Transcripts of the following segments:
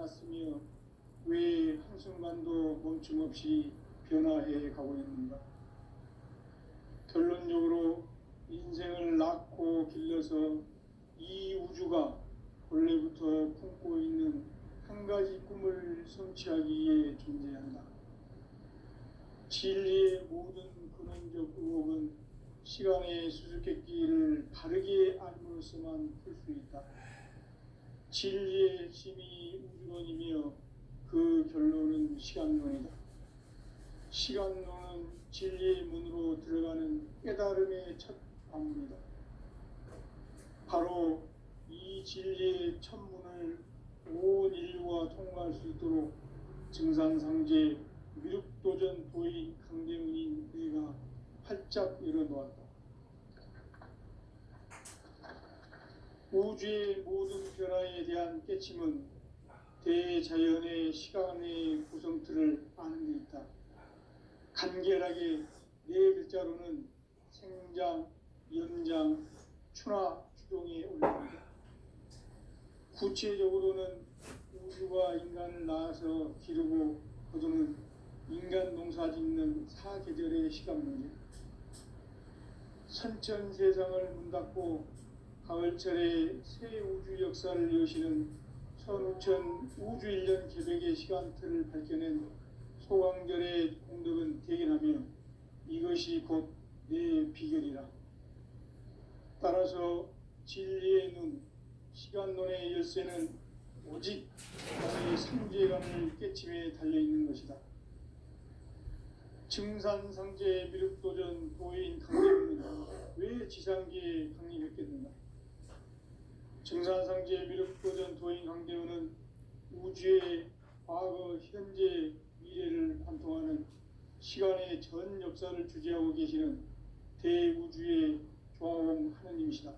왔으며 왜 한순간도 멈춤없이 변화해 가고 있는가? 결론적으로 인생을 낳고 길러서 이 우주가 본래부터 품고 있는 한 가지 꿈을 성취하기 위해 존재한다. 진리의 모든 근원적 의혹은 시간의 수수께끼를 바르게 알므로써만 풀 수 있다. 진리의 핵심이 우주론이며 그 결론은 시간론이다. 시간론은 진리의 문으로 들어가는 깨달음의 첫 관문이다. 바로 이 진리의 첫 문을 온 인류가 통과할 수 있도록 증산상제 미륵도전 도인 강대문인 내가 활짝 열어놓았다. 우주의 모든 변화에 대한 깨침은 대자연의 시간의 구성틀을 아는 데 있다. 간결하게 네 글자로는 생장, 연장, 추나 추동에 올립니다. 구체적으로는 우주가 인간을 낳아서 기르고 거두는 인간 농사 짓는 사계절의 시간 문제, 선천 세상을 문 닫고 가을철에 새 우주 역사를 여시는 선우천 우주 1년 계획의 시간틀을 밝혀낸 소강절의 공덕은 대견하며 이것이 곧 내 비결이라. 따라서 진리의 눈, 시간론의 열쇠는 오직 나의 상제관을 깨침에 달려있는 것이다. 증산상제 미륵도전 도인 강림은 왜 지상기에 강림했겠는가? 증산상제 미륵도전 도인 강대원은 우주의 과거, 현재, 미래를 관통하는 시간의 전 역사를 주재하고 계시는 대우주의 조화원 하느님이시다.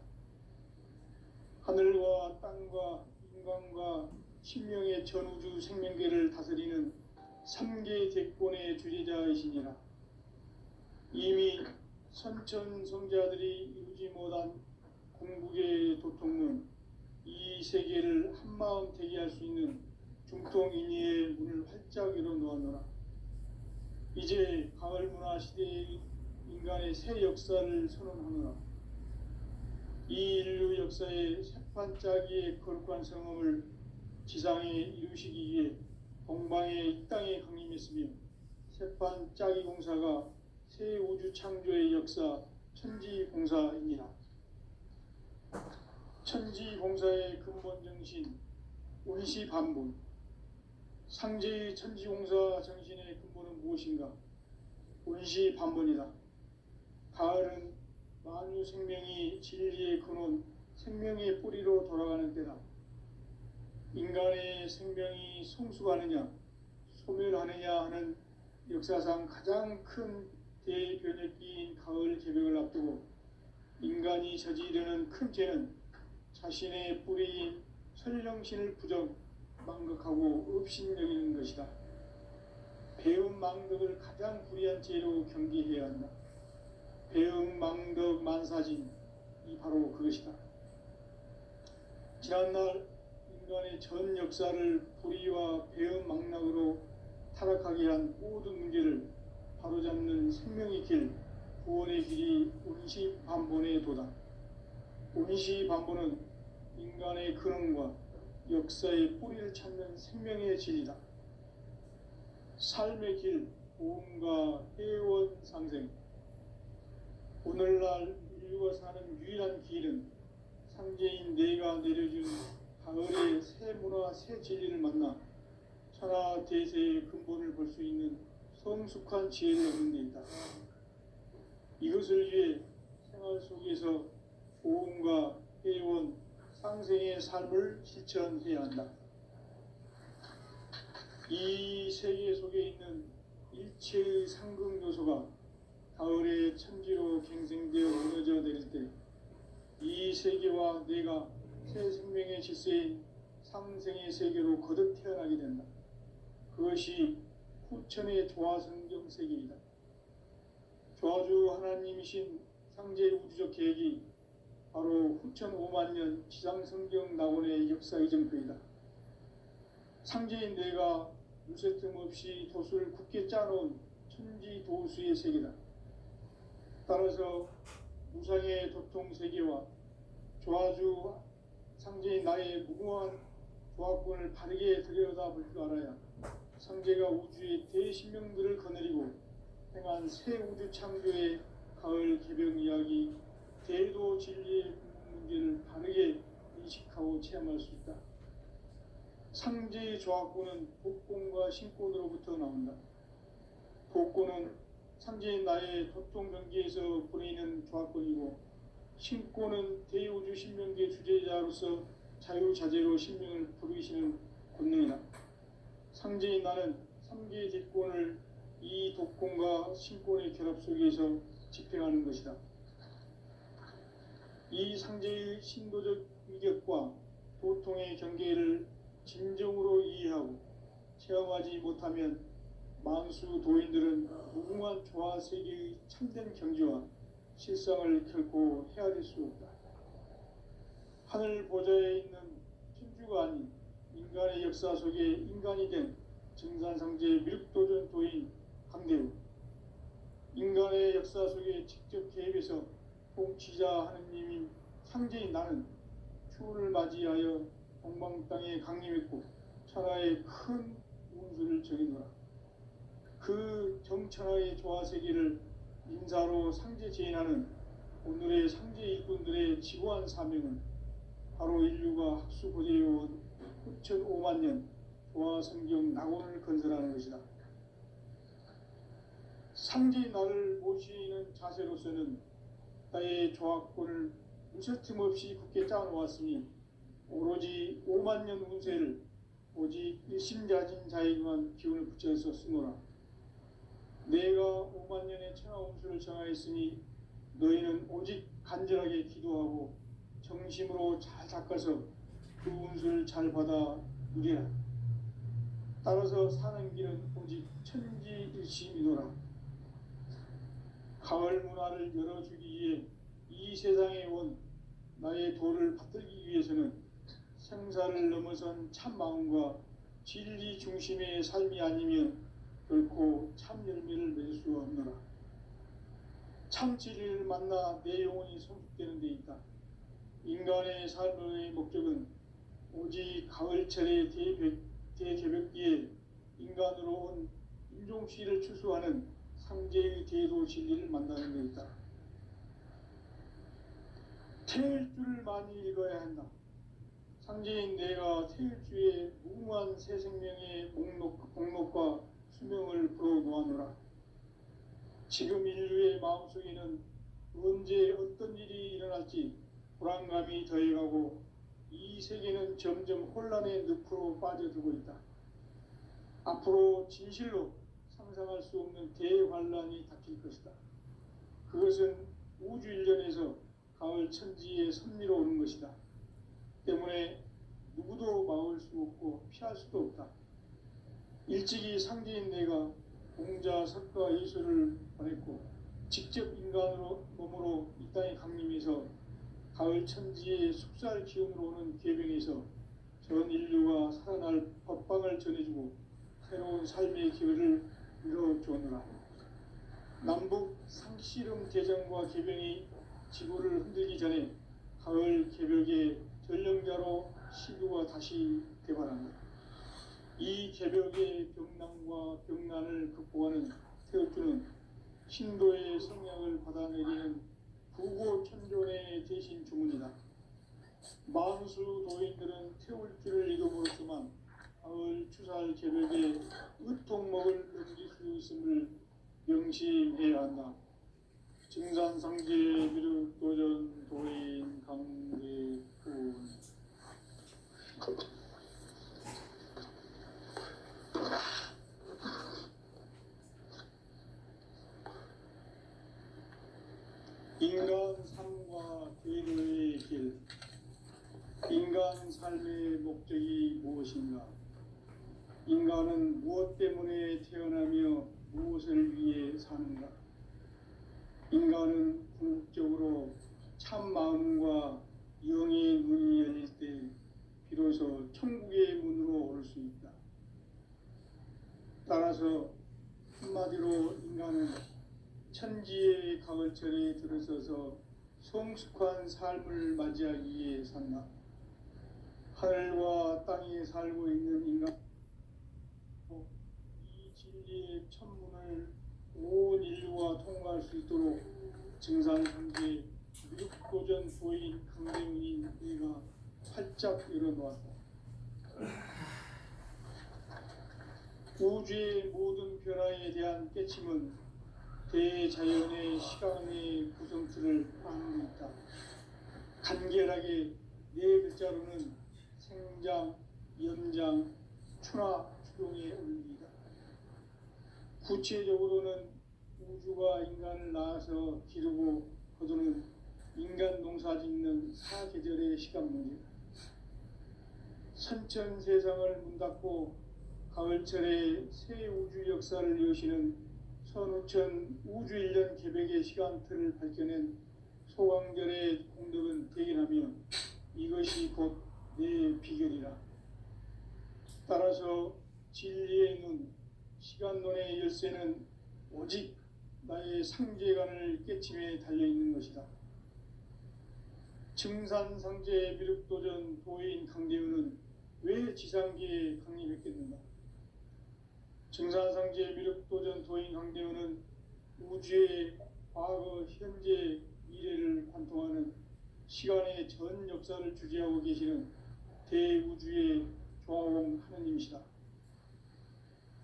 하늘과 땅과 인간과 신명의 전우주 생명계를 다스리는 3개 대권의 주재자이시니라. 이미 선천성자들이 이루지 못한 공국의 도통문, 이 세계를 한마음 되게 할 수 있는 중통인의의 문을 활짝 열어놓았노라. 이제 가을문화 시대의 인간의 새 역사를 선언하노라. 이 인류 역사의 새판짜기의 거룩한 성험을 지상에 이루시기 위해 동방의 이 땅에 강림했으며 새판짜기 공사가 새 우주 창조의 역사 천지공사입니다. 천지공사의 근본 정신 운시반분, 상제의 천지공사 정신의 근본은 무엇인가? 운시반분이다. 가을은 만유 생명이 진리의 근원, 생명의 뿌리로 돌아가는 때다. 인간의 생명이 성숙하느냐, 소멸하느냐 하는 역사상 가장 큰 대변혁기인 가을 개벽을 앞두고 인간이 저지르는 큰 죄는 자신의 뿌리인 설령신을 부정, 망극하고 업신여기는 것이다. 배움 망덕을 가장 불의한 죄로 경계해야 한다. 배움 망덕 만사진이 바로 그것이다. 지난날 인간의 전 역사를 불의와 배움 망락으로 타락하게 한 모든 문제를 바로잡는 생명의 길, 구원의 길이 운시반본의 도다. 운시반본은 인간의 근원과 역사의 뿌리를 찾는 생명의 진리다. 삶의 길, 보험과 회원 상생. 오늘날 인류가 사는 유일한 길은 상제인 내가 내려준 가을의 새 문화, 새 진리를 만나 천하 대세의 근본을 볼 수 있는 성숙한 지혜를 얻는 데 있다. 이것을 위해 생활 속에서 보험과 회원, 상생의 삶을 실천해야 한다. 이 세계 속에 있는 일체의 상극 요소가 가을의 천지로 갱생되어 무너져 내릴 때 이 세계와 내가 새 생명의 질서인 상생의 세계로 거듭 태어나게 된다. 그것이 후천의 조화성경 세계이다. 조화주 하나님이신 상제 우주적 계획이 바로 후천 5만 년 지상성경 낙원의 역사 이정표이다. 상제인 내가 무쇠틈 없이 돛을 굳게 짜놓은 천지도수의 세계다. 따라서 무상의 도통 세계와 조화주 상제인 나의 무궁한 조합권을 바르게 들여다볼 줄 알아야 상제가 우주의 대신명들을 거느리고 행한 새 우주 창조의 가을 개병 이야기, 대도 진리의 문제를 바르게 인식하고 체험할 수 있다. 상제의 조합권은 복권과 신권으로부터 나온다. 복권은 상제인 나의 도통 경계에서 보내는 조합권이고, 신권은 대우주 신명계 주제자로서 자유자재로 신명을 부르시는 권능이다. 상제인 나는 3개의 뒷권을 이 독권과 신권의 결합 속에서 집행하는 것이다. 이 상제의 신도적 위격과 도통의 경계를 진정으로 이해하고 체험하지 못하면 만수 도인들은 무궁한 조화세계의 참된 경지와 실상을 결코 헤아릴 수 없다. 하늘 보좌에 있는 천주가 아닌 인간의 역사 속에 인간이 된 증산상제의 밀도전 도인 강대우, 인간의 역사 속에 직접 개입해서 통치자 하느님인 상제인 나는 추후를 맞이하여 동방 땅에 강림했고 천하의 큰 운수를 정해놓아 그 정천하의 조화세계를 인사로 상제 제인하는 오늘의 상제 일꾼들의 지고한 사명은 바로 인류가 학수고대해온 9,5만 년 조화성경 낙원을 건설하는 것이다. 상제인 나를 모시는 자세로서는 나의 조합권을 무쇠틈 없이 굳게 짜놓았으니 오로지 5만 년 운세를 오직 일심자진 자에게만 기운을 붙여서 쓰노라. 내가 5만 년의 천하 운수를 정하였으니 너희는 오직 간절하게 기도하고 정심으로 잘 닦아서 그 운수를 잘 받아 누리라. 따라서 사는 길은 오직 천지일심이노라. 가을 문화를 열어주기 위해 이 세상에 온 나의 도를 받들기 위해서는 생사를 넘어선 참 마음과 진리 중심의 삶이 아니면 결코 참 열매를 맺을 수 없노라. 참 진리를 만나 내 영혼이 성숙되는 데 있다. 인간의 삶의 목적은 오직 가을철의 대개벽기에 인간으로 온 인종씨를 추수하는 상제의 대도 진리를 만나는 데 있다. 태일주를 많이 읽어야 한다. 상제인 내가 태일주의 무궁한 새 생명의 목록과 수명을 불어놓아노라. 지금 인류의 마음속에는 언제 어떤 일이 일어날지 불안감이 더해가고 이 세계는 점점 혼란의 늪으로 빠져들고 있다. 앞으로 진실로 상상할 수 없는 대환란이 닥칠 것이다. 그것은 우주 일련에서 가을 천지에 선미로 오는 것이다. 때문에 누구도 막을 수 없고 피할 수도 없다. 일찍이 상제인 내가 공자, 석가, 예수를 보냈고 직접 인간으로 몸으로 이 땅에 강림해서 가을 천지의 숙살 기운으로 오는 계병에서 전 인류가 살아날 법방을 전해주고 새로운 삶의 기회를 이뤄주었노라. 남북 상씨름 대전과 계병이 지구를 흔들기 전에 가을 개벽의 전령자로 시도가 다시 개발한다. 이 개벽의 병난과 병난을 극복하는 태엽주는 신도의 성량을 받아내리는 부고천존의 대신 주문이다. 만수 도인들은 태울주를 이름으로지만 가을 추살 개벽에 으통먹을 넘길 수 있음을 명심해야 한다. 증산상제 미륵도전 도인 강대군. 인간 삶과 대도의 길. 인간 삶의 목적이 무엇인가? 인간은 무엇 때문에 태어나며 무엇을 위해 사는가? 인간은 궁극적으로 참 마음과 영의 눈이 열릴 때 비로소 천국의 문으로 오를 수 있다. 따라서 한마디로 인간은 천지의 가을철에 들어서서 성숙한 삶을 맞이하기 위해 산다. 하늘과 땅에 살고 있는 인간, 이 진리의 천문을 온 인류가 통과할 수 있도록 증산상계 미륵도전 도인 강대문인 우리가 활짝 열어놓았다. 우주의 모든 변화에 대한 깨침은 대자연의 시간의 구성틀을 안고 있다. 간결하게 네 글자로는 생장, 연장, 추나 추동의 원리이다. 구체적으로는 우주가 인간을 낳아서 기르고 거두는 인간 농사짓는 사계절의 시간 문제다. 선천세상을 문 닫고 가을철에 새 우주 역사를 여시는 선우천 우주일년 개백의 시간틀을 밝혀낸 소강절의 공덕은 대견하며 이것이 곧 내 비결이라. 따라서 진리의 눈, 시간론의 열쇠는 오직 나의 상제관을 깨침에 달려있는 것이다. 증산상제 미륵도전 도인 강대우는 왜 지상계에 강림했겠는가? 증산상제 미륵도전 도인 강대우는 우주의 과거, 현재, 미래를 관통하는 시간의 전 역사를 주재하고 계시는 대우주의 조화공 하느님이시다.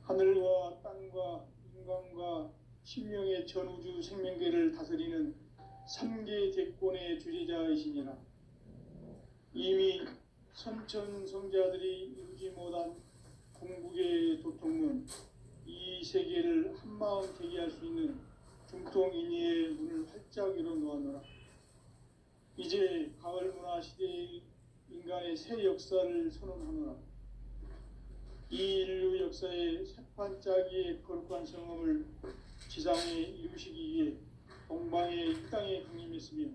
하늘과 땅과 인간과 신명의 전우주 생명계를 다스리는 3계 대권의 주재자이시니라. 이미 선천성자들이 이루지 못한 궁극의 도통문, 이 세계를 한마음 되게 할 수 있는 중통인의의 문을 활짝 열어놓았노라. 이제 가을 문화 시대의 인간의 새 역사를 선언하노라. 이 인류 역사의 새판짜기의 거룩한 성험을 지상에 이루시기 위해 동방의 이 땅에 강림했으며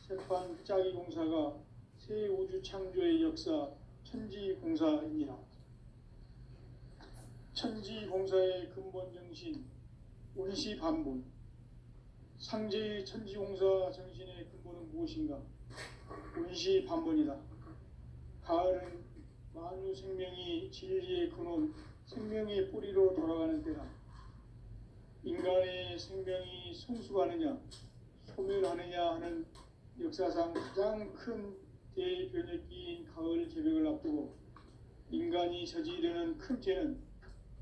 새판짜기 공사가 새 우주 창조의 역사 천지공사이니라. 천지공사의 근본 정신 운시반본, 상제의 천지공사 정신의 근본은 무엇인가? 운시반본이다. 가을은 만유 생명이 진리의 근원, 생명의 뿌리로 돌아가는 때다. 인간의 생명이 성숙하느냐, 소멸하느냐 하는 역사상 가장 큰 대변혁기인 가을 개벽을 앞두고 인간이 저지르는 큰 죄는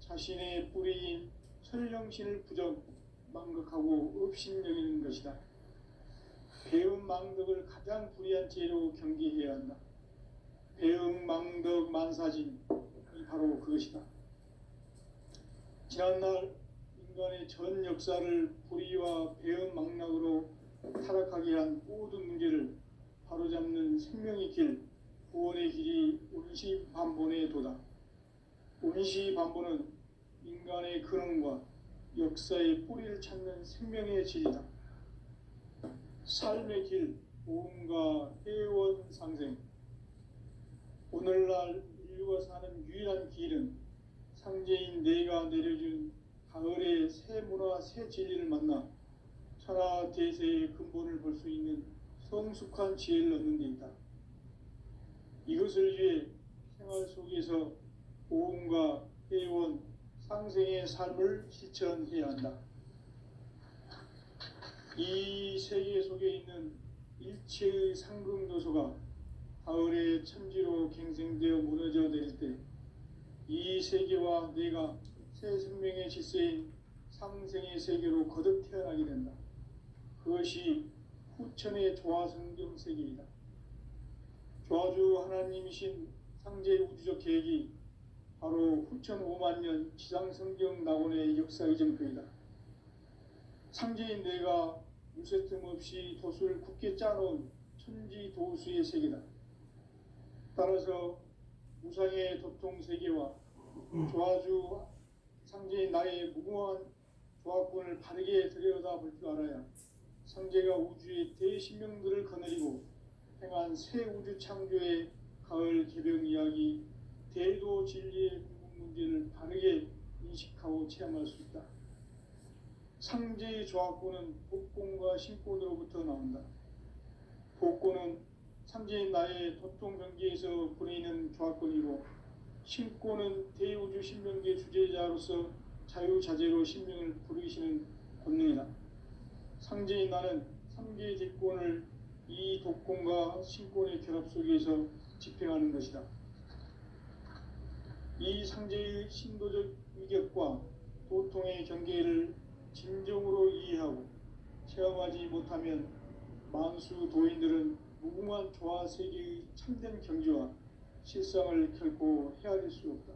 자신의 뿌리인 설령신을 부정, 망극하고 업신여기는 것이다. 배음 망덕을 가장 불의한 죄로 경계해야 한다. 배음 망덕 만사진이 바로 그것이다. 지난날 인간의 전 역사를 불의와 배음 망락으로 타락하게 한 모든 문제를 바로잡는 생명의 길, 구원의 길이 운시반본의 도다. 운시반본은 인간의 근원과 역사의 뿌리를 찾는 생명의 질이다. 삶의 길, 보험과 회원 상생. 오늘날 인류가 사는 유일한 길은 상제인 내가 내려준 가을의 새 문화, 새 진리를 만나 천하 대세의 근본을 볼 수 있는 성숙한 지혜를 얻는 데 있다. 이것을 위해 생활 속에서 보험과 회원, 상생의 삶을 실천해야 한다. 이 세계 속에 있는 일체의 상금도소가 가을의 천지로 갱생되어 무너져 내릴 때 이 세계와 내가 새 생명의 질서인 상생의 세계로 거듭 태어나게 된다. 그것이 후천의 조화성경 세계이다. 조화주 하나님이신 상제 우주적 계획이 바로 후천 5만년 지상성경 낙원의 역사 이정표이다. 상제인 내가 무쇠 틈 없이 돛을 굳게 짜놓은 천지 도수의 세계다. 따라서 무상의 도통 세계와 조화주 상제인 나의 무궁한 조화권을 바르게 들여다볼 줄 알아야 상제가 우주의 대신명들을 거느리고 행한 새 우주 창조의 가을 개병 이야기, 대도 진리의 궁극 문제를 바르게 인식하고 체험할 수 있다. 상제의 조합권은 복권과 신권으로부터 나온다. 복권은 상제인 나의 도통 경계에서 부리는 조합권이고, 신권은 대우주 신명계 주제자로서 자유자재로 신명을 부르시는 권능이다. 상제인 나는 상계의 대권을 이 독권과 신권의 결합 속에서 집행하는 것이다. 이 상제의 신도적 위격과 도통의 경계를 진정으로 이해하고 체험하지 못하면 만수 도인들은 무궁한 조화 세계의 참된 경지와 실상을 결코 헤아릴 수 없다.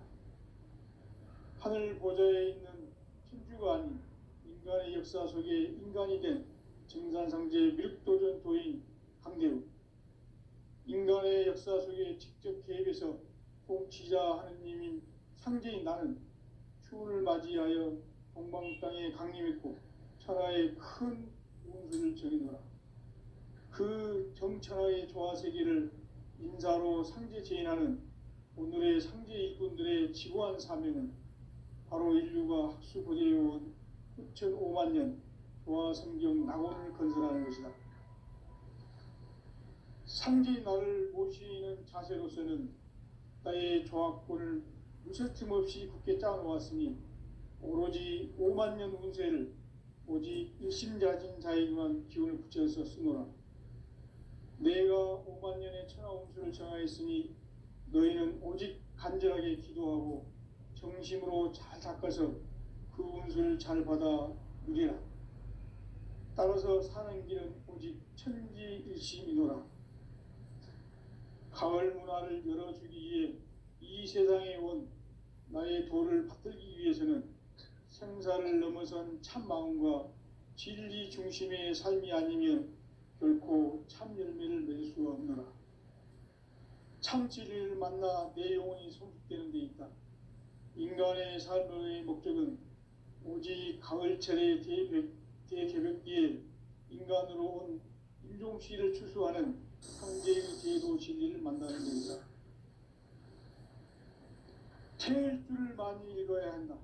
하늘 보좌에 있는 천주가 아닌 인간의 역사 속에 인간이 된 증산상제 미륵도전 도인 강대우, 인간의 역사 속에 직접 개입해서 통치자 하느님인 상제인 나는 추운을 맞이하여 동방 땅에 강림했고 천하의 큰 운수를 정해놓으라. 그 정천하의 조화세계를 인사로 상제 제인하는 오늘의 상제 일꾼들의 지고한 사명은 바로 인류가 학수고대해온 9,500만 년 조화성경 낙원을 건설하는 것이다. 상제인 나를 모시는 자세로서는 나의 조합권을 무쇠틈 없이 굳게 짜놓았으니 오로지 5만 년 운세를 오직 일심자진 자에게만 기운을 붙여서 쓰노라. 내가 5만 년의 천하 운수를 정하였으니 너희는 오직 간절하게 기도하고 정심으로 잘 닦아서 그 운수를 잘 받아 누리라. 따라서 사는 길은 오직 천지일심이노라. 가을 문화를 열어주기 위해 이 세상에 온 나의 도를 받들기 위해서는 생사를 넘어선 참 마음과 진리 중심의 삶이 아니면 결코 참 열매를 맺을 수가 없노라. 참 진리를 만나 내 영혼이 성숙되는 데 있다. 인간의 삶의 목적은 오직 가을철의 대개벽기에 인간으로 온 인종씨를 추수하는 상제의 제도 진리를 만나는 데이다. 태일주를 많이 읽어야 한다.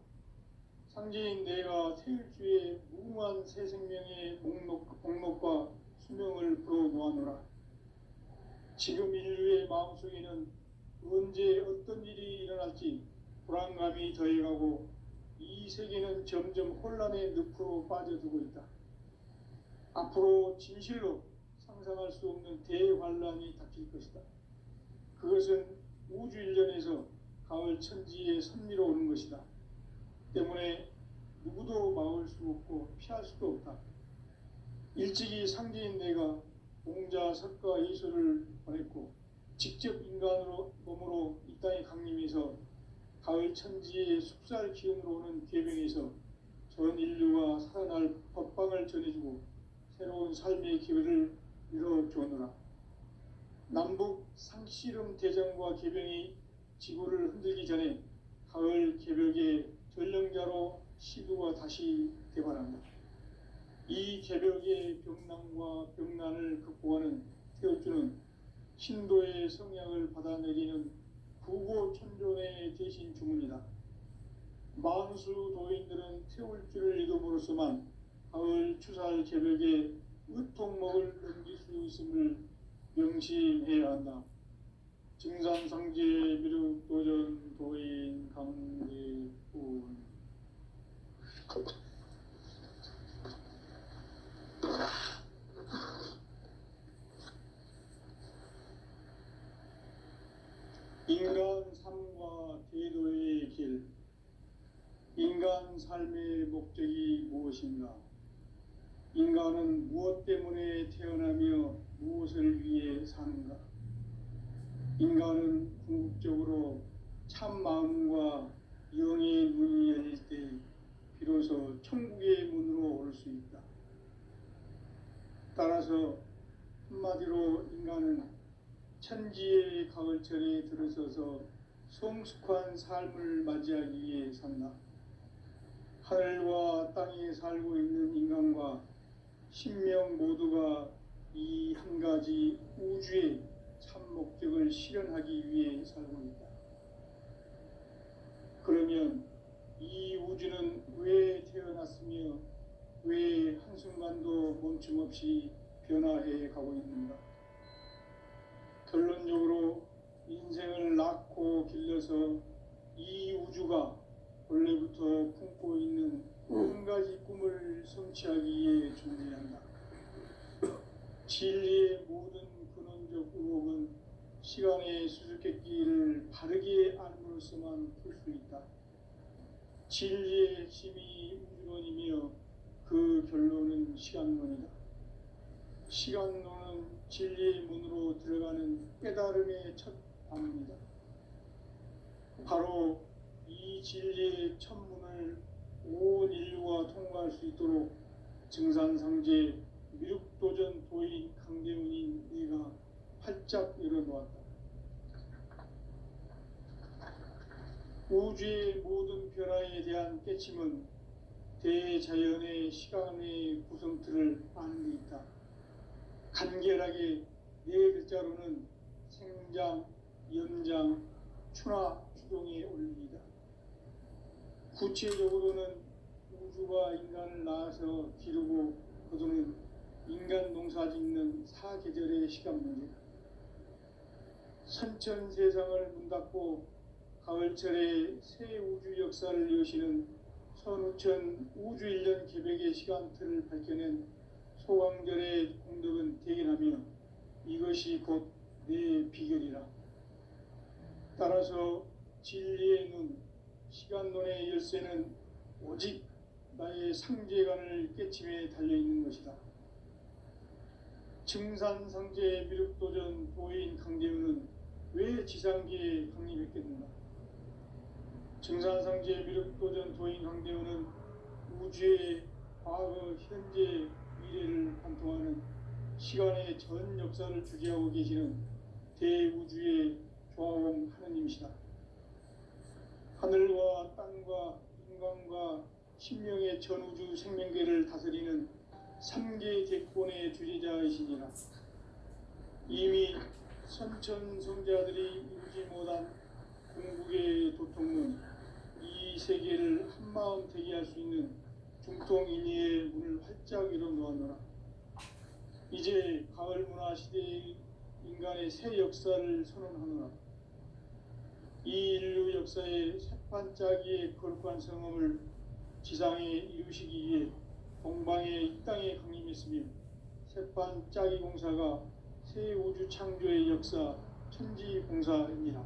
상제인 내가 태일주의 무궁한 새 생명의 목록과 수명을 불어놓아노라. 지금 인류의 마음속에는 언제 어떤 일이 일어날지 불안감이 더해가고 이 세계는 점점 혼란의 늪으로 빠져들고 있다. 앞으로 진실로 상상할 수 없는 대환란이 닥칠 것이다. 그것은 우주 일련에서 가을 천지에 선미로 오는 것이다. 때문에 누구도 막을 수 없고 피할 수도 없다. 일찍이 상제인 내가 공자, 석가, 예수를 보냈고 직접 인간으로 몸으로 이 땅에 강림해서 가을 천지의 숙살 기운으로 오는 계병에서 전 인류가 살아날 법방을 전해주고 새로운 삶의 기회를 열어주었노라. 남북 상씨름 대전과 계병이 지구를 흔들기 전에 가을 개벽의 전령자로 시두가 다시 개발한다. 이 개벽의 병난과 병난을 극복하는 태울주는 신도의 성향을 받아내리는 구고천존의 대신 주문이다. 만수 도인들은 태울주를 이름으로서만 가을 추살 개벽의 의통목을 넘길 수 있음을 명심해야 한다. 증산상제 미륵도전 도인 강대훈. 인간 삶과 제도의 길. 인간 삶의 목적이 무엇인가? 인간은 무엇 때문에 태어나며 무엇을 위해 사는가? 인간은 궁극적으로 참 마음과 영의 문이 열릴 때 비로소 천국의 문으로 올 수 있다. 따라서 한마디로 인간은 천지의 가을철에 들어서서 성숙한 삶을 맞이하기 위해 산다. 하늘과 땅에 살고 있는 인간과 신명 모두가 이 한 가지 우주의 참 목적을 실현하기 위해 살고 있다. 그러면 이 우주는 왔으며 왜 한순간도 멈춤없이 변화해 가고 있는가? 결론적으로 인생을 낳고 길러서 이 우주가 원래부터 품고 있는 한 가지 꿈을 성취하기 위해 존재한다. 진리의 모든 근원적 의혹은 시간의 수수께끼를 바르게 알므로써만 풀 수 있다. 진리의 핵심이 우주론이며 그 결론은 시간론이다. 시간론은 진리의 문으로 들어가는 깨달음의 첫 방문이다. 바로 이 진리의 첫 문을 온 인류가 통과할 수 있도록 증산상제 미륵도전 도인 강대훈인 네가 활짝 열어놓았다. 우주의 모든 변화에 대한 깨침은 대자연의 시간의 구성틀을 아는 데 있다. 간결하게 네 글자로는 생장, 연장, 추나 추동의 원리이다. 구체적으로는 우주가 인간을 낳아서 기르고 거두는 인간 농사 짓는 사계절의 시간 문제다. 선천 세상을 문 닫고 가을철에 새 우주 역사를 여시는 선우천 우주 1년 계백의 시간틀을 밝혀낸 소강절의 공덕은 대견하며 이것이 곧 내 비결이라. 따라서 진리의 눈, 시간론의 열쇠는 오직 나의 상제관을 깨침에 달려있는 것이다. 증산상제 미륵도전 도인 강대훈은 왜 지상계에 강림했겠는가? 증산상제 미륵도전 도인 강대훈은 우주의 과거, 현재, 미래를 관통하는 시간의 전 역사를 주재하고 계시는 대우주의 조화원 하느님이시다. 하늘과 땅과 인간과 신명의 전우주 생명계를 다스리는 3계 객본의 주제자이시니라. 이미 선천성자들이 이루지 못한 궁극의 도통문, 이 세계를 한마음 되게 할 수 있는 중통인의의 문을 활짝 열어놓았노라. 이제 가을 문화 시대의 인간의 새 역사를 선언하노라. 이 인류 역사의 새판짜기의 거룩한 성험을 지상에 이루시기 위해 동방의 이 땅에 강림했으며 새판짜기 공사가 새 우주 창조의 역사 천지공사입니다.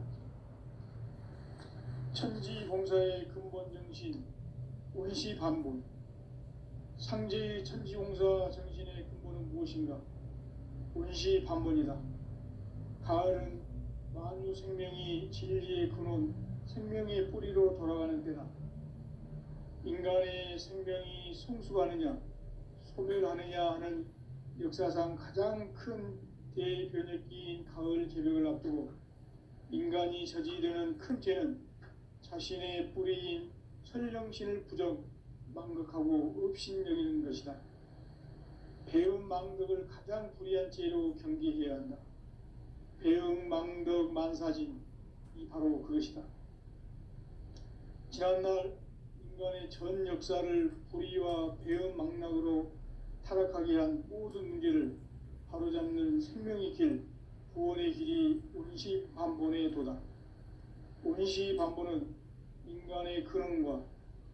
천지공사의 근본 정신 운시반본, 상제의 천지공사 정신의 근본은 무엇인가? 운시반본이다. 가을은 만유 생명이 진리의 근원, 생명의 뿌리로 돌아가는 때다. 인간의 생명이 성숙하느냐, 소멸하느냐 하는 역사상 가장 큰 대변혁기인 가을 개벽을 앞두고 인간이 저지르는 큰 죄는 자신의 뿌리인 설령신을 부정, 망극하고 업신여기는 것이다. 배움 망덕을 가장 불의한 죄로 경계해야 한다. 배움 망덕 만사진, 이 바로 그것이다. 지난날 인간의 전 역사를 불의와 배움 망락으로 타락하게 한 모든 문제를 바로잡는 생명의 길, 구원의 길이 운시반본의 도다. 운시반본은 인간의 근원과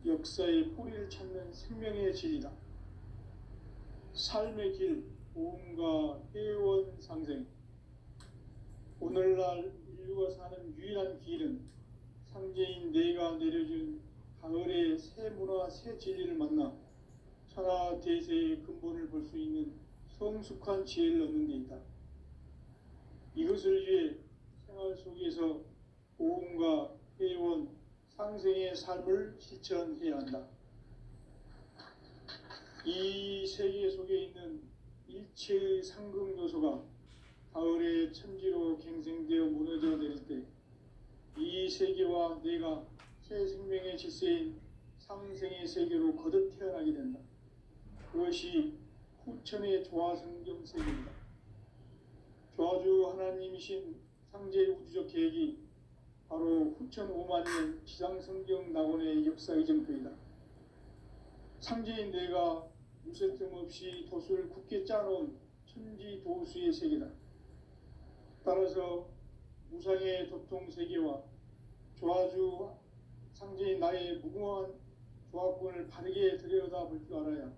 역사의 뿌리를 찾는 생명의 진리다. 삶의 길, 보험과 회원 상생. 오늘날 인류가 사는 유일한 길은 상제인 내가 내려준 가을의 새 문화, 새 진리를 만나 천하 대세의 근본을 볼 수 있는 성숙한 지혜를 얻는 데 있다. 이것을 위해 생활 속에서 보험과 회원, 상생의 삶을 실천해야 한다. 이 세계 속에 있는 일체의 상금 요소가 가을의 천지로 갱생되어 무너져 내릴 때 이 세계와 내가 새 생명의 질서인 상생의 세계로 거듭 태어나게 된다. 그것이 후천의 조화성경 세계입니다. 조화주 하나님이신 상제 우주적 계획이 바로 후천 5만 년 지상성경 낙원의 역사 이정표이다. 상제인 내가 무쇠 틈 없이 도수를 굳게 짜놓은 천지도수의 세계다. 따라서 무상의 도통 세계와 조화주 상제인 나의 무궁한 조합권을 바르게 들여다볼 줄 알아야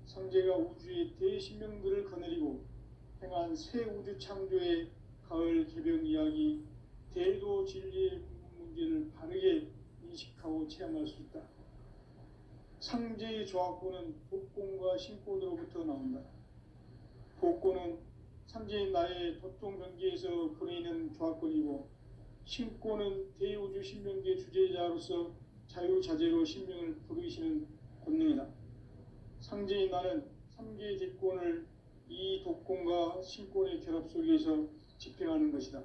상제가 우주의 대신명들을 거느리고 행한 새 우주 창조의 가을 개병 이야기, 대도 진리의 문제를 바르게 인식하고 체험할 수 있다. 상제의 조합권은 복권과 신권으로부터 나온다. 복권은 상제인 나의 도통 경계에서 보내는 조합권이고, 신권은 대우주 신명계 주제자로서 자유자재로 신명을 부르시는 권능이다. 상제인 나는 3개의 대권을 이 독권과 신권의 결합 속에서 집행하는 것이다.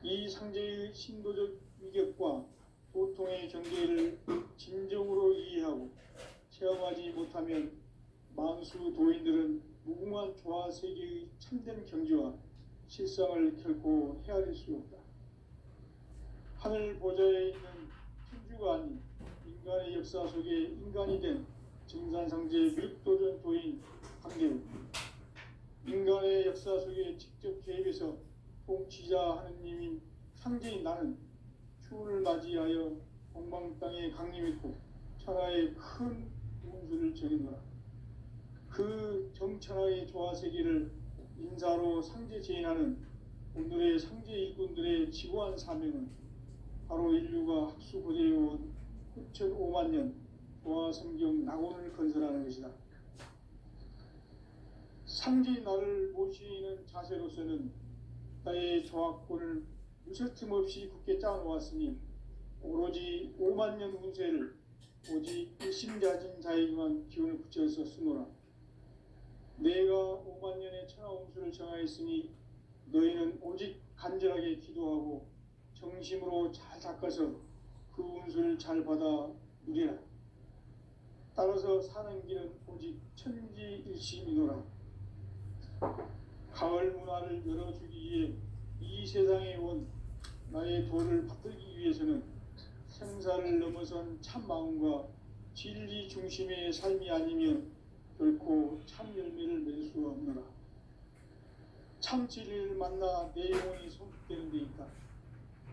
이 상제의 신도적 위격과 도통의 경계를 진정으로 이해하고 체험하지 못하면 만수 도인들은 무궁한 조화 세계의 참된 경지와 실상을 결코 헤아릴 수 없다. 하늘 보좌에 있는 천주가 아닌 인간의 역사 속에 인간이 된 증산상제 밀도전 도인 강대우, 인간의 역사 속에 직접 개입해서 통치자 하느님인 상제인 나는 추운을 맞이하여 동방 땅에 강림했고 천하의 큰 운수를 정해노라. 그 정천하의 조화세계를 인사로 상제 제인하는 오늘의 상제 일꾼들의 지고한 사명은 바로 인류가 학수고대해온 9,500만 년 조화성경 낙원을 건설하는 것이다. 상제인 나를 모시는 자세로서는 나의 조합권을 무쇠틈 없이 굳게 짜놓았으니 오로지 5만 년 운세를 오직 일심자진 자에게만 기운을 붙여서 쓰노라. 내가 5만 년의 천하 운수를 정하였으니 너희는 오직 간절하게 기도하고 정심으로 잘 닦아서 그 운수를 잘 받아 누리라. 따라서 사는 길은 오직 천지일심이노라. 가을 문화를 열어주기 위해 이 세상에 온 나의 도를 받들기 위해서는 생사를 넘어선 참 마음과 진리 중심의 삶이 아니면 결코 참 열매를 맺을 수가 없노라. 참 진리를 만나 내 영혼이 성숙되는 데 있다.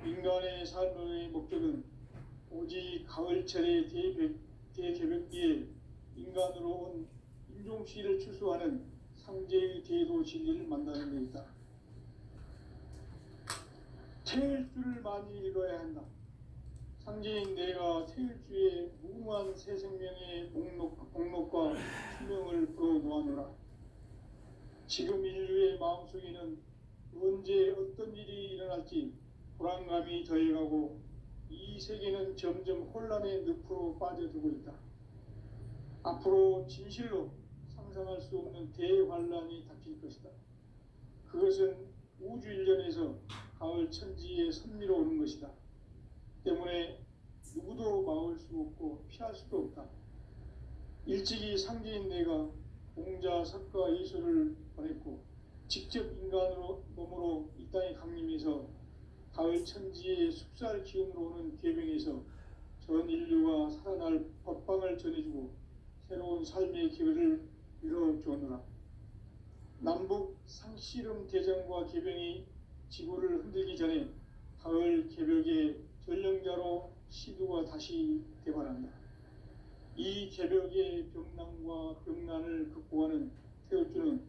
인간의 삶의 목적은 오직 가을철의 대개벽기에 인간으로 온 인종시를 추수하는 상제의 대도 진리를 만나는 데 있다. 태일주를 많이 읽어야 한다. 상제인 내가 태일주의 무궁한 새 생명의 목록과 수명을 풀어놓아노라. 지금 인류의 마음속에는 언제 어떤 일이 일어날지 불안감이 더해가고 이 세계는 점점 혼란의 늪으로 빠져들고 있다. 앞으로 진실로 상상할 수 없는 대환란이 닥칠 것이다. 그것은 우주 일련에서 가을 천지에 선미로 오는 것이다. 때문에 누구도 막을 수 없고 피할 수도 없다. 일찍이 상제인 내가 공자, 석가, 예수를 보냈고 직접 인간으로 몸으로 이 땅에 강림해서 가을 천지의 숙살 기운으로 오는 계병에서 전 인류가 살아날 법방을 전해주고 새로운 삶의 기회를 이뤄주었노라. 남북 상씨름 대전과 계병이 지구를 흔들기 전에 가을 개벽의 전령자로 시두가 다시 대발한다. 이 개벽의 병난과 병난을 극복하는 태울주는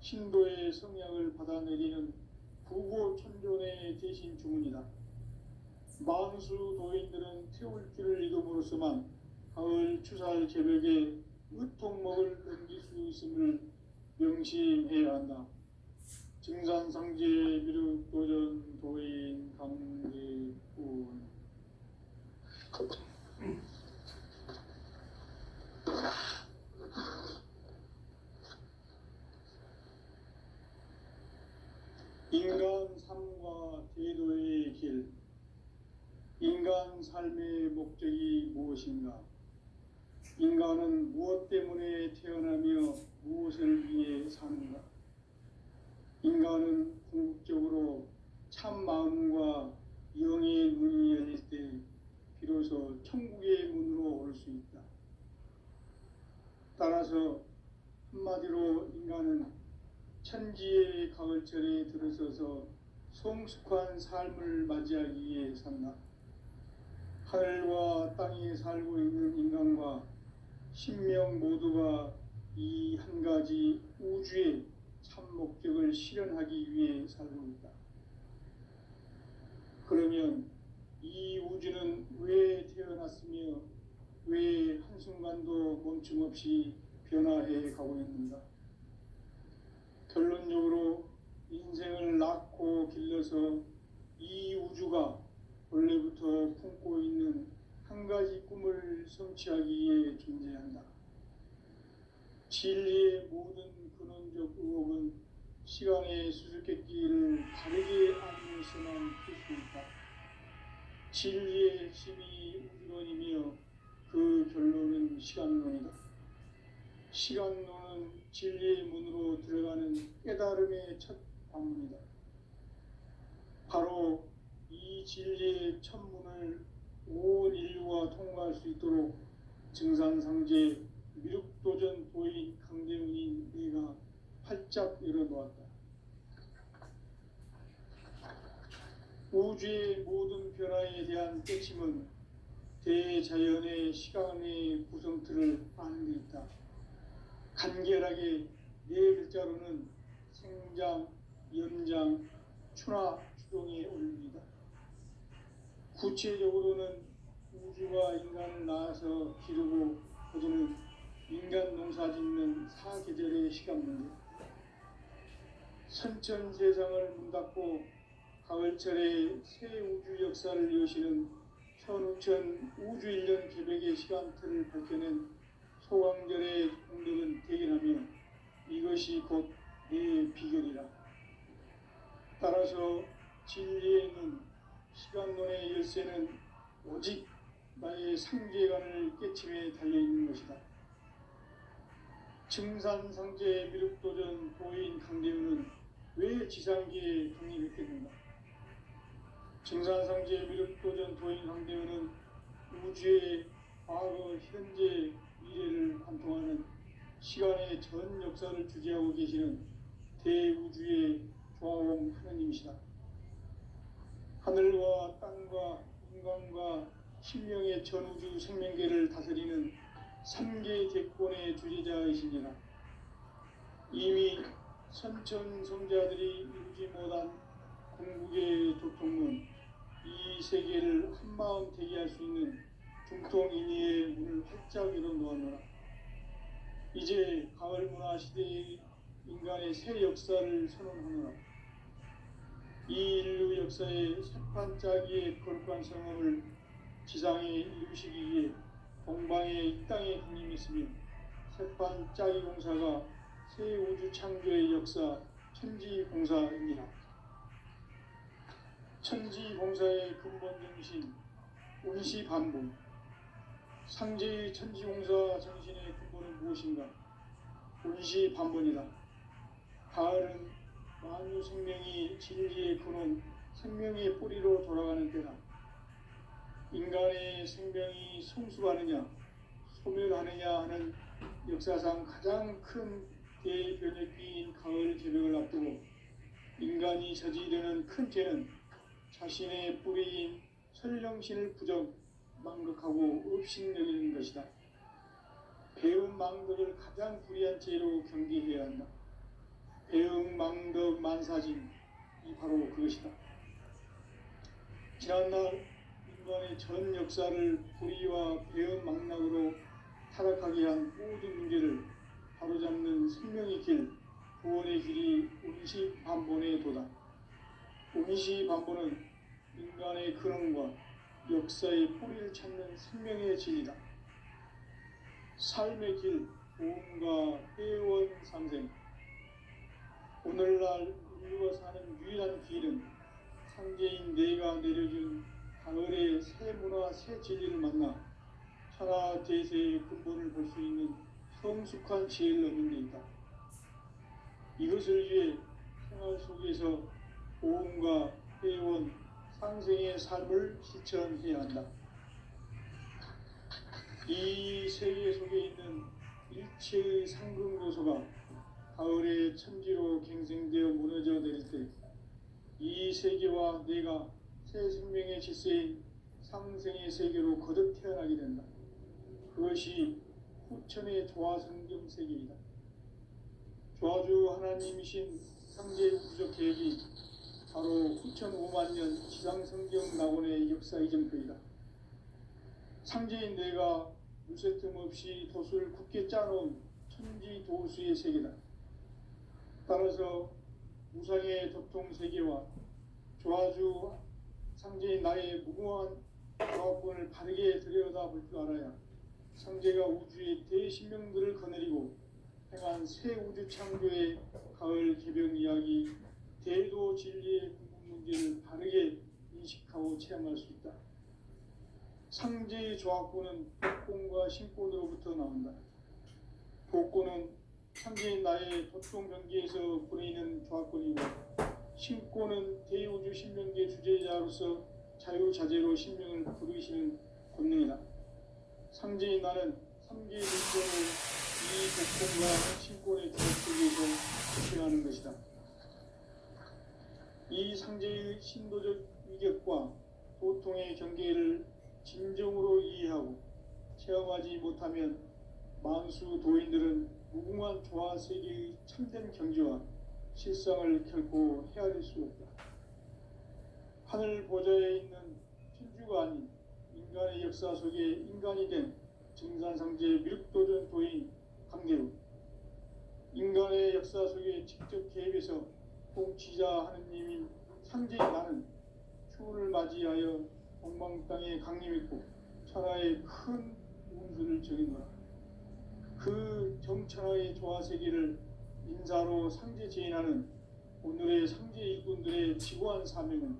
신도의 성약을 받아내리는 부고천존의 대신 주문이다. 만수 도인들은 태울주를 이름으로서만 가을 추살 개벽의 으통목을 넘길 수 있음을 명심해야 한다. 증산상제 미륵도전 도인 강제군. 인간 삶과 제도의 길. 인간 삶의 목적이 무엇인가? 인간은 무엇 때문에 태어나며 무엇을 위해 사는가? 인간은 궁극적으로 참 마음과 영의 문이 열릴 때 비로소 천국의 문으로 올 수 있다. 따라서 한마디로 인간은 천지의 가을철에 들어서서 성숙한 삶을 맞이하기 위해 산다. 하늘과 땅에 살고 있는 인간과 신명 모두가 이 한 가지 우주의 참 목적을 실현하기 위해 살고 있다. 그러면 이 우주는 왜 태어났으며 왜 한순간도 멈춤없이 변화해 가고 있는가? 결론적으로 인생을 낳고 길러서 이 우주가 원래부터 품고 있는 한 가지 꿈을 성취하기 위해 존재한다. 진리의 모든 근원적 의혹은 시간의 수수께끼를 다르게 알면서만 풀 수 있다. 진리의 핵심이 우주론이며 그 결론은 시간론이다. 시간론은 진리의 문으로 들어가는 깨달음의 첫 방문이다. 바로 이 진리의 첫 문을 온 인류가 통과할 수 있도록 증산상제 미륵도전 도인 강대훈인 내가 활짝 열어놓았다. 우주의 모든 변화에 대한 깨침은 대자연의 시간의 구성틀을 아는 데 있다. 간결하게 네 글자로는 생장, 연장, 추나 추동의 원리이다. 구체적으로는 우주가 인간을 낳아서 기르고 거두는 인간 농사 짓는 사계절의 시간 문제, 선천 세상을 문닫고 가을철에 새 우주 역사를 여시는 천우천 우주일년 개백의 시간틀을 밝혀낸 소강절의 공덕은 대견하며 이것이 곧 내 비결이라. 따라서 진리의 눈, 시간론의 열쇠는 오직 나의 상계관을 깨침에 달려있는 것이다. 증산상제 미륵도전 도인 강대훈은 왜 지상계에 강림했겠는가? 증산상제 미륵도전 도인 강대훈은 우주의 과거, 현재, 미래를 관통하는 시간의 전 역사를 주재하고 계시는 대우주의 조화원 하느님이시다. 하늘과 땅과 인간과 신명의 전우주 생명계를 다스리는 3개 대권의 주재자이시니라. 이미 선천성자들이 이루지 못한 궁극의 도통문, 이 세계를 한마음 되게 할 수 있는 중통인의의 문을 활짝 열어놓았노라. 이제 가을 문화 시대의 인간의 새 역사를 선언하노라. 이 인류 역사의 새판짜기의 거룩한 성험을 지상에 이루시기 위해 동방의 이 땅에 강림했으며 새판짜기 공사가 새 우주 창조의 역사 천지공사입니다. 천지공사의 근본 정신 운시반복. 상제의 천지공사 정신의 근본은 무엇인가? 운시반복이다. 가을은 만유 생명이 진리의 근원, 생명의 뿌리로 돌아가는 때다. 인간의 생명이 성숙하느냐, 소멸하느냐 하는 역사상 가장 큰 대변혁기인 가을 개벽을 앞두고 인간이 저지르는 큰 죄는 자신의 뿌리인 설령신을 부정, 망극하고 업신여기는 것이다. 배움 망덕을 가장 불의한 죄로 경계해야 한다. 배움 망덕 만사진이 바로 그것이다. 지난날 인간의 전 역사를 불의와 배움 망락으로 타락하게 한 모든 문제를 바로잡는 생명의 길, 구원의 길이 운시반본의 도다. 운시반본은 인간의 근원과 역사의 뿌리를 찾는 생명의 진리다. 삶의 길, 보험과 회원 상생. 오늘날 인류가 사는 유일한 길은 상제인 내가 내려준 가을의 새 문화, 새 진리를 만나 천하 대세의 근본을 볼 수 있는 성숙한 지혜를 얻는 데 있다. 이것을 위해 생활 속에서 보험과 회원, 상생의 삶을 실천해야 한다. 이 세계 속에 있는 육체의 상승도서가 가을의 천지로 갱생되어 무너져 내릴 때 이 세계와 내가 새 생명의 질서인 상생의 세계로 거듭 태어나게 된다. 그것이 후천의 조화성경 세계이다. 조화주 하나님이신 상제 우주적 계획이 바로 후천 5만 년 지상성경 낙원의 역사 이정표이다. 상제인 내가 물새 틈 없이 도수를 굳게 짜놓은 천지 도수의 세계다. 따라서 우상의 도통 세계와 조화주 상제인 나의 무궁한 조합권을 바르게 들여다볼 줄 알아야 상제가 우주의 대신명들을 거느리고 행한 새 우주 창조의 가을 개병 이야기, 대도 진리의 궁극 문제를 바르게 인식하고 체험할 수 있다. 상제의 조합권은 복권과 신권으로부터 나온다. 복권은 상제인 나의 도통 경계에서 보내는 조합권이고, 신권은 대우주 신명계 주제자로서 자유자재로 신명을 부르시는 권능이다. 상제인 나는 3개의 신권을 이 복권과 신권의 조합 속에서 수행하는 것이다. 이 상제의 신도적 위격과 도통의 경계를 진정으로 이해하고 체험하지 못하면 만수 도인들은 무궁한 조화 세계의 참된 경지와 실상을 결코 헤아릴 수 없다. 하늘 보좌에 있는 천주가 아닌 인간의 역사 속에 인간이 된 증산상제 밀도전 도인 강대우, 인간의 역사 속에 직접 개입해서 통치자 하느님인 상제인 나는 추운을 맞이하여 엉망 땅에 강림했고 천하의 큰 운수를 정해놓아 그 정천하의 조화세계를 인사로 상제 제인하는 오늘의 상제 일꾼들의 지고한 사명은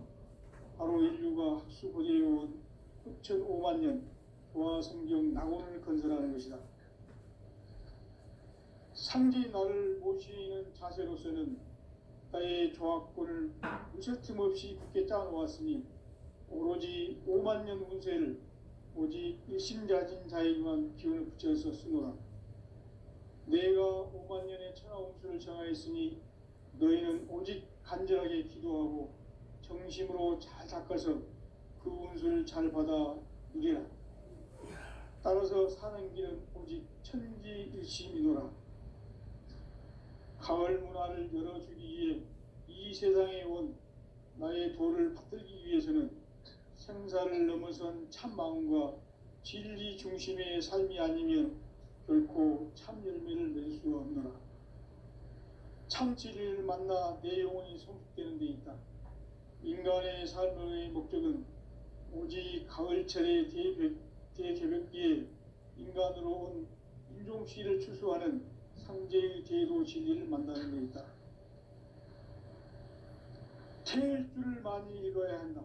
바로 인류가 학수고대해온 후천 5만 년 조화성경 낙원을 건설하는 것이다. 상제인 나를 모시는 자세로서는 나의 조합권을 무쇠틈 없이 굳게 짜놓았으니 오로지 5만 년 운세를 오직 일심자진 자에게만 기운을 붙여서 쓰노라. 내가 5만 년의 천하 운수를 정하였으니 너희는 오직 간절하게 기도하고 정심으로 잘 닦아서 그 운수를 잘 받아 누리라. 따라서 사는 길은 오직 천지일심이노라. 가을 문화를 열어주기 위해 이 세상에 온 나의 도를 받들기 위해서는 생사를 넘어선 참 마음과 진리 중심의 삶이 아니면 결코 참 열매를 낼 수 없노라. 참 진리를 만나 내 영혼이 성숙되는 데 있다. 인간의 삶의 목적은 오직 가을철의 대개벽기에 인간으로 온 인종씨를 추수하는 상제의 대도 진리를 만나는 데 있다. 태일주를 많이 읽어야 한다.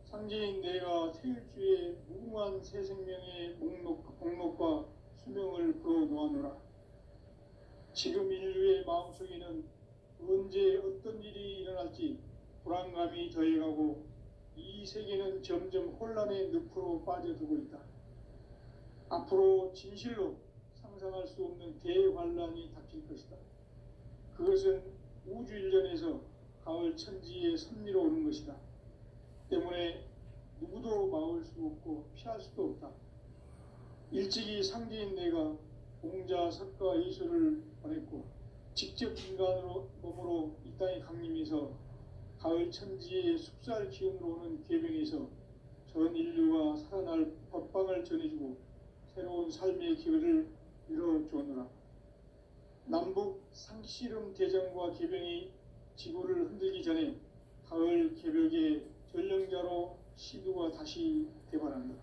상제인 내가 태일주의 무궁한 새 생명의 목록과 수명을 풀어놓아노라. 지금 인류의 마음속에는 언제 어떤 일이 일어날지 불안감이 더해가고 이 세계는 점점 혼란의 늪으로 빠져들고 있다. 앞으로 진실로 상상할 수 없는 대환란이 닥칠 것이다. 그것은 우주 일련에서 가을 천지의 섭리로 오는 것이다. 때문에 누구도 막을 수 없고 피할 수도 없다. 일찍이 상제인 내가 공자, 석가, 이수를 보냈고 직접 인간으로 몸으로 이 땅에 강림해서 가을 천지의 숙살 기운으로 오는 계병에서 전 인류가 살아날 법방을 전해주고 새로운 삶의 기회를 이뤄주었노라. 남북 상씨름 대전과 계병이 지구를 흔들기 전에 가을 개벽의 전령자로 시두가 다시 개발한다.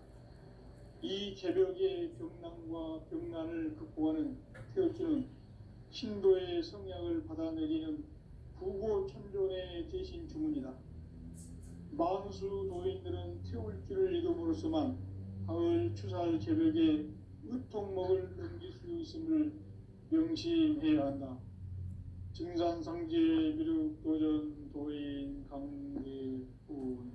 이 개벽의 병난과 병난을 극복하는 태울주는 신도의 성약을 받아내리는 부고천존의 대신 주문이다. 만수 도인들은 태울주를 이름으로서만 가을 추살 개벽에 의통목을 넘길 수 있음을 명심해야 한다. 증산상제 미륵도전 도인 강대훈